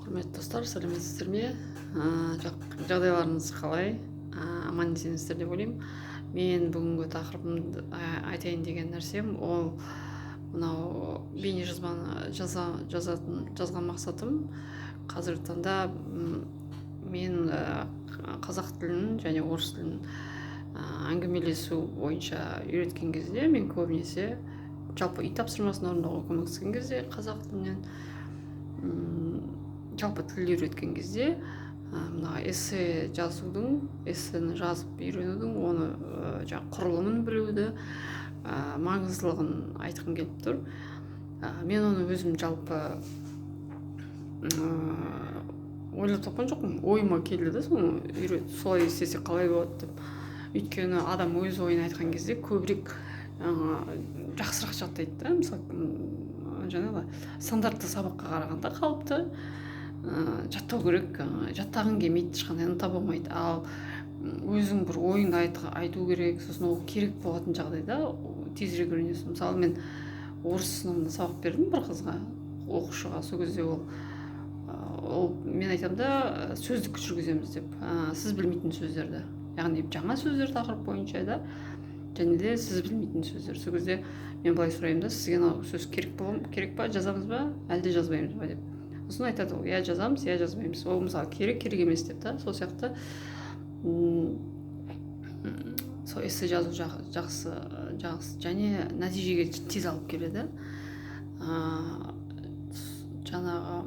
Құрметті достар, сәлеметсіздер ме? Жағдайларыңыз қалай? Аман есенсіздер деп ойлаймын. Мен бүгінгі тақырыбымды айтайын деген нәрсем ол мынау бейне жазбаны жазған мақсатым қазіргі таңда мен қазақ тілін және орыс тілін әңгімелесу бойынша үйреткен кезде мен көбінесе жалпы үй тапсырмасын орындауға көмектескен кезде қазақ тілінен жалпы тіл үйреткен кезде мына эссе жазудың, эссені жазып үйренудің, оны құрылымын білуді, маңыздылығын айтқым келіп тұр. Мен оны өзім жалпы ойлап тапқан жоқпын, ойыма келді да, соны солай істесе қалай болады деп. Өйткені адам өз ойын айтқан кезде көбірек жақсырақ жаттайды да, мысалы жаңағы стандартты сабаққа қарағанда қалыпты жаттау керек, жаттағың келмейді, ешқандай таба болмайды. Ал өзің бір ойыңды айту керек, сосын ол керек болатын жағдайда тезірек үйренесің. Мысалы мен орыс сыныбында сабақ бердім бір қызға, оқушыға. Сол кезде ол мен айтамын да, сөздік жүргіземіз деп, сіз білмейтін сөздерді, яғни жаңа сөздер тақырып бойынша да, және де сіз білмейтін сөздер. Сол кезде мен былай сұраймын да, сізге сөз керек па, жазамыз ба, әлде жазбаймыз ба деп. Сосын айтады ол, я жазамыз, я жазбаймыз. Ол мысалы керек емес деп та. Сол сияқты сол эссе жазу жақсы және нәтижеге тез алып келеді. Жаңағы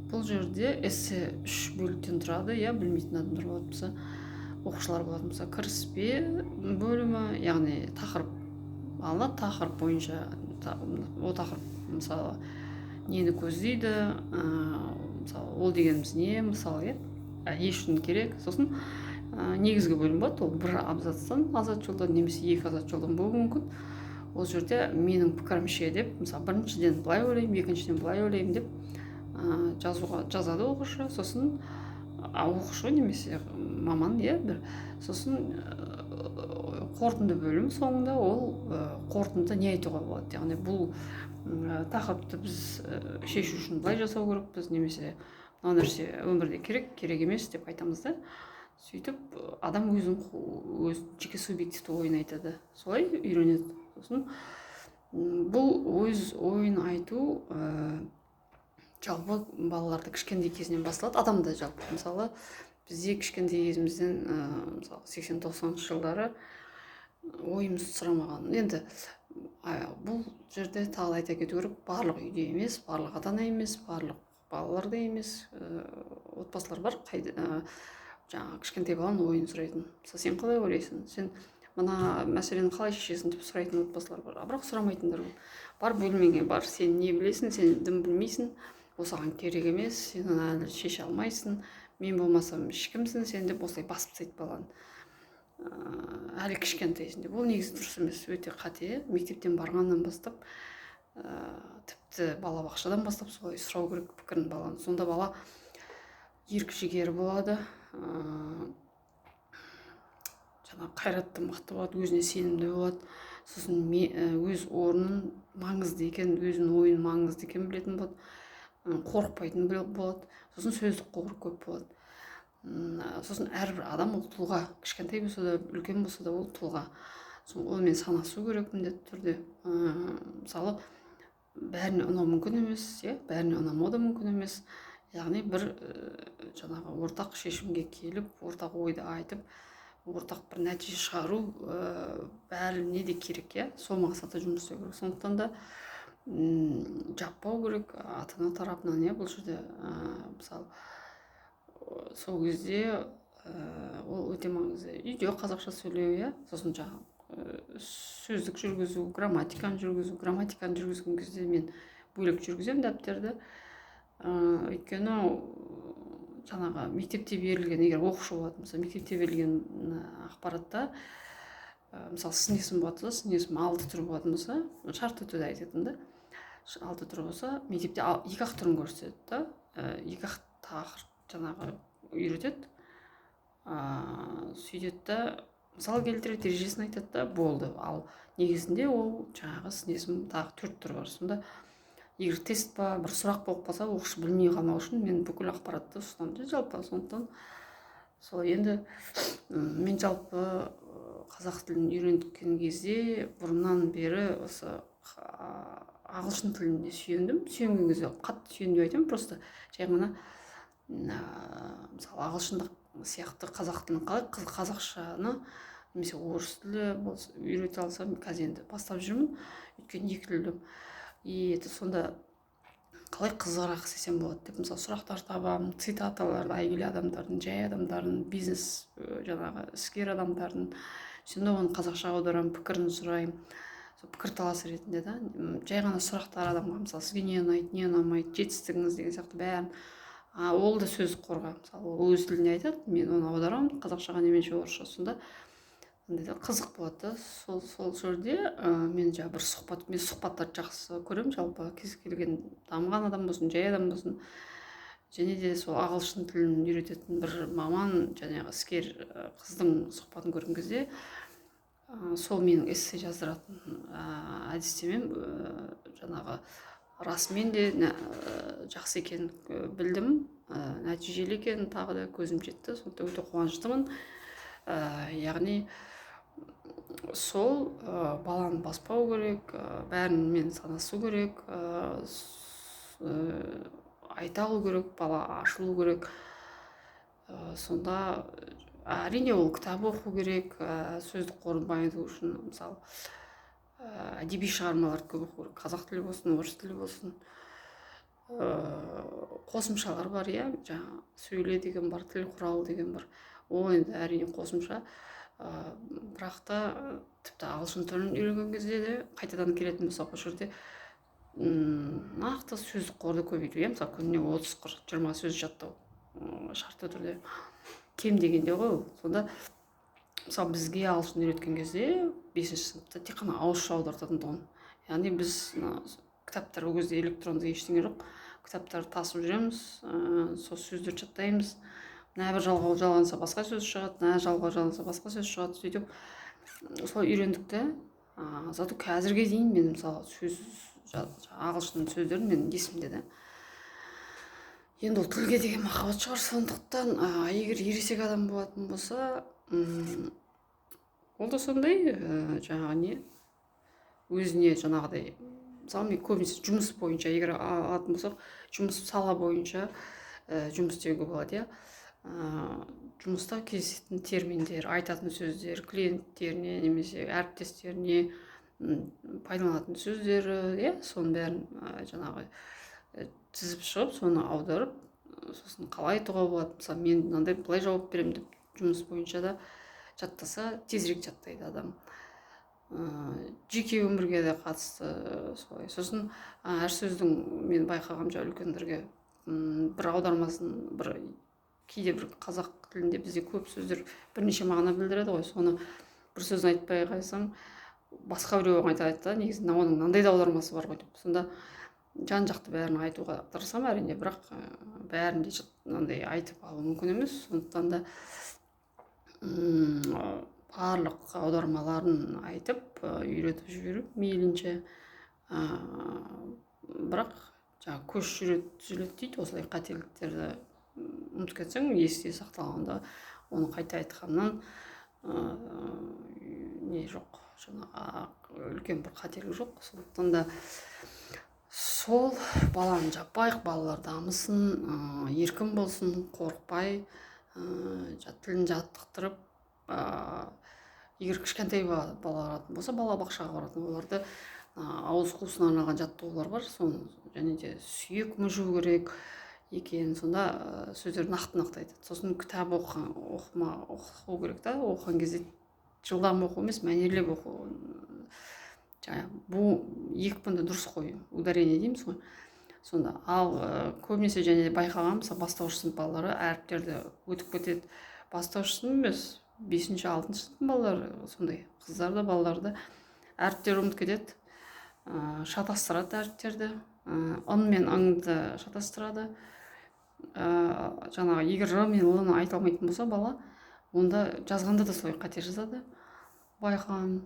бұл жерде эссе 3 бөліктен тұрады, білмейтін адамдар болатын болса, оқушылар болатын болса, кіріспе бөлімі, яғни тақырып алынады, тақырып бойынша ол тақырып мысалы нені көздейді, мысалы ол дегеніміз не, мысалы не үшін керек. Сосын негізгі бөлім болады, ол бір абзацтан, азат жолдан немесе 2 азат жолдан болуы мүмкін. Ол жерде менің пікірімше деп, мысалы біріншіден былай ойлаймын, екіншіден былай ойлаймын деп жазады оқушы. Сосын оқушы немесе маман, сосын қорытынды бөлім соңында ол қорытынды не айтуға болады, яғни бұл тақырыпты біз шешу үшін былай жасау керекпіз, немесе мына нәрсе өмірде керек емес деп айтамыз да. Сөйтіп адам өз жеке субъективті ойын айтады, солай үйренеді. Сосын бұл өз ойын айту жалпы балаларды кішкентай кезінен басталады, адамда жалпы. Мысалы бізде кішкентай кезімізден мысалы 80-90 жылдары ойымыз сұрамаған. Енді бұл жерде тағы айта кету керек, барлық үйде емес, барлық ата-ана емес, барлық балаларда емес, отбасылар бар, жаңағы кішкентай баланың ойын сұрайтын. Сен қалай ойлайсың, сен мына мәселені қалай шешесің деп сұрайтын отбасылар бар, бірақ сұрамайтындар бар. Бөлмеңе бар, сен не білесің, сен дым білмейсің, осыған керек емес, сен әлі шеше алмайсың, мен болмасам ешкімсің сен деп осылай басып тастайды баланы. Әлі кішкентайсың деп. Ол негізі дұрыс емес, өте қате. Мектептен барғаннан бастап, тіпті балабақшадан бастап солай сұрау керек пікірін баланы. Сонда бала ерік жігері болады, қайратты, мықты болады, өзіне сенімді болады. Сосын өз орнын маңызды екен, өзінің ойын маңызды екен білетін болады, қорықпайтын болады. Сосын сөздік қоры көп болады. Сосын әрбір адам ол тұлға, кішкентай болса да, үлкен болса да ол тұлға. Онымен санасу керек міндетті түрде. Мысалы бәріне ұнау мүмкін емес, бәріне ұнамау да мүмкін емес. Яғни бір жаңағы ортақ шешімге келіп, ортақ ойды айтып, ортақ бір нәтиже шығару бәріне де керек, сол мақсатта жұмыс істеу керек. Сондықтан да жаппау керек ата-ана тарапынан, бұл жерде мысалы сол кезде ол өте маңызды. Үйде қазақша сөйлеу, сосын жаңағы сөздік жүргізу, грамматиканы жүргізген кезде мен бөлек жүргіземін дәптерді. Өйткені жаңағы мектепте берілген, егер оқушы болатын болса, мектепте берілген ақпаратта мысалы сын есім болады, сын есім 6 түрі болатын болса, шартты түрде айтатын да, 6 түрі болса, мектепте 2-ақ түрін көрсетеді да, 2-ақ тақырып жаңағы үйретеді, сөйтеді да, мысал келтіреді, ережесін айтады да, болды. Ал негізінде ол жаңағы сын есім тағы 4 түрі бар. Сонда егер тест па бір сұрақ болып қалса оқушы білмей қалмау үшін мен бүкіл ақпаратты ұсынамын да жалпы. Сондықтан сол енді мен жалпы қазақ тілін үйренген кезде бұрыннан бері осы ағылшын тіліне сүйенген кезде қатты сүйендім айтамын, просто жай ғана мысалы ағылшындық сияқты қазақ тілін қалай қазақшаны немесе орыс тілі болса үйрете алсам, қазір енді бастап жүрмін, өйткені екі тілдім. И сонда қалай қызығырақ істесем болады деп мысалы сұрақтар табамын, цитаталарды әйгілі адамдардың, жай адамдардың, бизнес жаңағы іскер адамдардың, сонда оны қазақшаға аударамын, пікірін сұраймын, пікірталас ретінде да. Жай ғана сұрақтар адамға, мысалы сізге не ұнайды, не ұнамайды, жетістігіңіз деген сияқты бәрін. Ол да сөз қорға, мысалы ол өз тілінде айтады, мен оны аударамын қазақшаға немесе орысша. Сонда қызық болады да. Сол жерде мен жаңағы бір мен сұхбаттарды жақсы көремін жалпы, кез келген дамыған адам болсын, жай адам болсын. Және де сол ағылшын тілін үйрететін бір маман жаңағы іскер қыздың сұхбатын көрген кезде сол менің эссе жаздыратын әдістемем жаңағы расымен де жақсы екенін білдім, нәтижелі екенін тағы да көзім жетті. Сондықтан өте қуаныштымын. Яғни сол баланы баспау керек, бәрімен санасу керек, айта алу керек, бала ашылу керек. Сонда әрине ол кітап оқу керек, сөздік қорын байыту үшін. Мысалы әдеби шығармаларды көп оқу керек, қазақ тілі болсын, орыс тілі болсын. Қосымшалар бар, иә, жаңа сөйле деген бар, тіл құралы деген бар. Ол енді әрине қосымша, бірақ та тіпті ағылшын тілін үйренген кезде де қайтадан келетін болсақ, ол жерде нақты сөздік қорды көбейту, мысалы күніне 30-40-20 сөз жаттау шартты түрде, кем дегенде ғой. Сонда мысалы бізге ағылшын үйреткен кезде 5-ші сыныпта тек қана ауызша аудартатын тұғын. Яғни біз кітаптар, ол кезде электронды ештеңе жоқ, кітаптарды тасып жүреміз, сол сөздерді жаттаймыз. Мына бір жалғау жалғанса басқа сөз шығады, мына жалғау жалғанса басқа сөз шығады. Сөйтіп сол үйрендік те. Зато қазірге дейін мен мысалы ағылшын сөздерін мен есімде де. Енді ол тілге деген махаббат шығар. Сондықтан егер ересек адам болатын болса, ол да сондай жаңағы не өзіне жаңағыдай, мысалы мен көбінесе жұмыс бойынша егер алатын болсақ, жұмыс сала бойынша жұмыс істеуге болады, иә. Жұмыста кездесетін терминдер, айтатын сөздер, клиенттеріне немесе әріптестеріне пайдаланатын сөздері, иә, соның бәрін жаңағы тізіп шығып, соны аударып, сосын қалай айтуға болады. Мысалы мен мынандай былай жауап беремін деп жұмыс бойынша да жаттаса тезірек жаттайды адам. Жеке өмірге де қатысты солай. Сосын әр сөздің мен байқағанымша үлкендерге бір аудармасын, кейде бір қазақ тілінде бізде көп сөздер бірнеше мағына білдіреді ғой. Соны бір сөзін айтпай қойсаң, басқа біреу айтады да, негізі оның мынандай да аудармасы бар ғой деп. Сонда жан жақты бәрін айтуға тырысамын әрине, бірақ бәрін де мынандай айтып алу мүмкін емес. Сондықтан да барлық аудармаларын айтып үйретіп жіберу мейлінше. Бірақ жаңағы көш жүреді дейді, осылай қателіктерді ұмытып кетсең, есте сақталғанда оны қайта айтқаннан не жоқ, жаңағы үлкен бір қателік жоқ. Сондықтан да сол баланы жаппайық, балалар дамысын, еркін болсын, қорықпай, тілін жаттықтырып, егер кішкентай бала баратын болса, балабақшаға баратын, оларды ауыз қуысына арналған жаттығулар бар, соны және де сүйек мүжу керек екен. Сонда сөздер нақты айтады. Сосын кітап оқу керек та, оқыған кезде жылдам оқу емес, мәнерлеп оқу. Бұл екпінді дұрыс қою, ударение дейміз ғой. Сонда ал көбінесе және де байқаған, мысалы бастауыш сынып балалары әріптерді өтіп кетеді. Бастауыш сынып емес, 5-6 сынып балалары сондай, қыздар да балалар да әріптер ұмытып кетеді, шатастырады әріптерді, ын мен ыңды шатастырады. Жаңағы егер ж мен ны айта алмайтын болса бала, онда жазғанда да солай қате жазады, байқаған.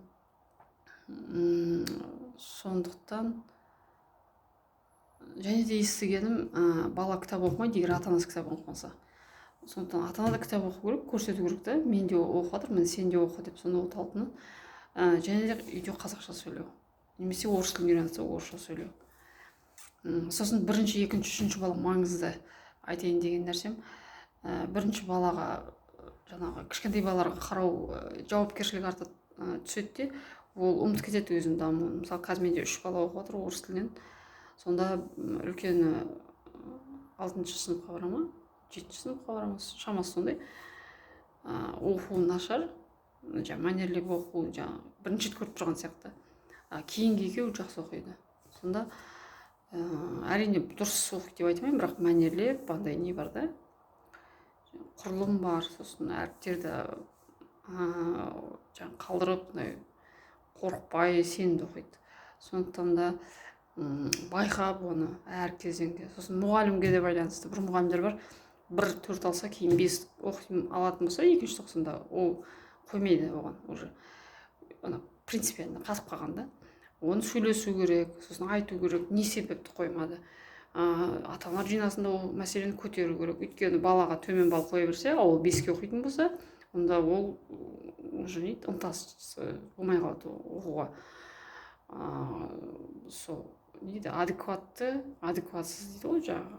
Сондықтан және де естігенім, бала кітап оқымайды егер ата анасы кітап оқымаса. Сондықтан ата ана да кітап оқу керек, көрсету керек та, мен де оқып жатырмын, сен де оқы деп, сонда талпынады. Және де үйде қазақша сөйлеу, немесе орыс тілін үйреніп жатса орысша сөйлеу. Сосын бірінші, екінші, үшінші бала маңызды айтайын деген нәрсем, бірінші балаға жаңағы кішкентай балаларға қарау жауапкершілік артып түседі де, ол ұмытып кетеді өзінің дамуын. Мысалы қазір менде 3 бала оқып жатыр орыс тілінен. Сонда үлкені 6-шы сыныпқа бара ма, 7-ші сыныпқа бара ма, шамасы сондай. Оқуы нашар, мәнерлеп оқу бірінші рет көріп тұрған сияқты. Кейінгі екеуі жақсы оқиды. Сонда әрине дұрыс оқиды деп айтамаймын, бірақ мәнерлеп андай не бар да, құрылым бар, сосын әріптерді қалдырып, қорықпай сенімді оқиды. Сондықтан да байқап оны әр кезеңде. Сосын мұғалімге де байланысты. Бір мұғалімдер бар, 1-4 алса, кейін 5 оқитын алатын болса, екінші тоқсанда ол қоймайды оған уже. Принципиально қатып қалғанда. Оны сөйлесу керек, сосын айту керек, не себепті қоймады. Ата-аналар жинасында ол мәселені көтеру керек. Өйткені балаға төмен балл қоя берсе, ол 5-ке оқитын болса, онда ол уже ынтасы болмай қалады оқуға. Сол дейді, адекватсыз дейді ғой жаңағы.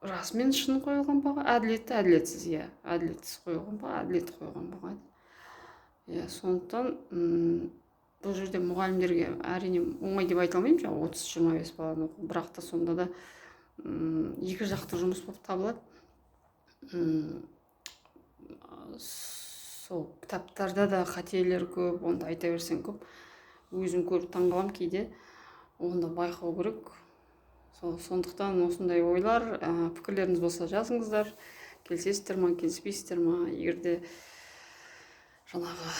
Расымен шын қойылған баға, әділетті, әділетсіз, әділетсіз қойылған баға, әділетті қойылған баға. Сондықтан бұл жерде мұғалімдерге әрине оңай деп айта алмаймын, 30-25 баланы оқу, бірақ та сонда да екі жақты жұмыс болып табылады. Сол кітаптарда да қателер көп, онда айта берсең көп. Өзім көріп таңғаламын кейде, онда байқау керек. Сондықтан осындай ойлар, пікірлеріңіз болса жазыңыздар, келісесіздер ма, келіспейсіздер ма. Егерде жаңағы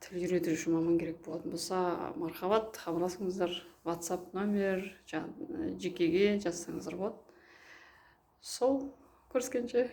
тіл үйретуші маман керек болатын болса, мархабат, хабарласыңыздар, WhatsApp номер, жекеге жазсаңыздар болады. Сол, көріскенше.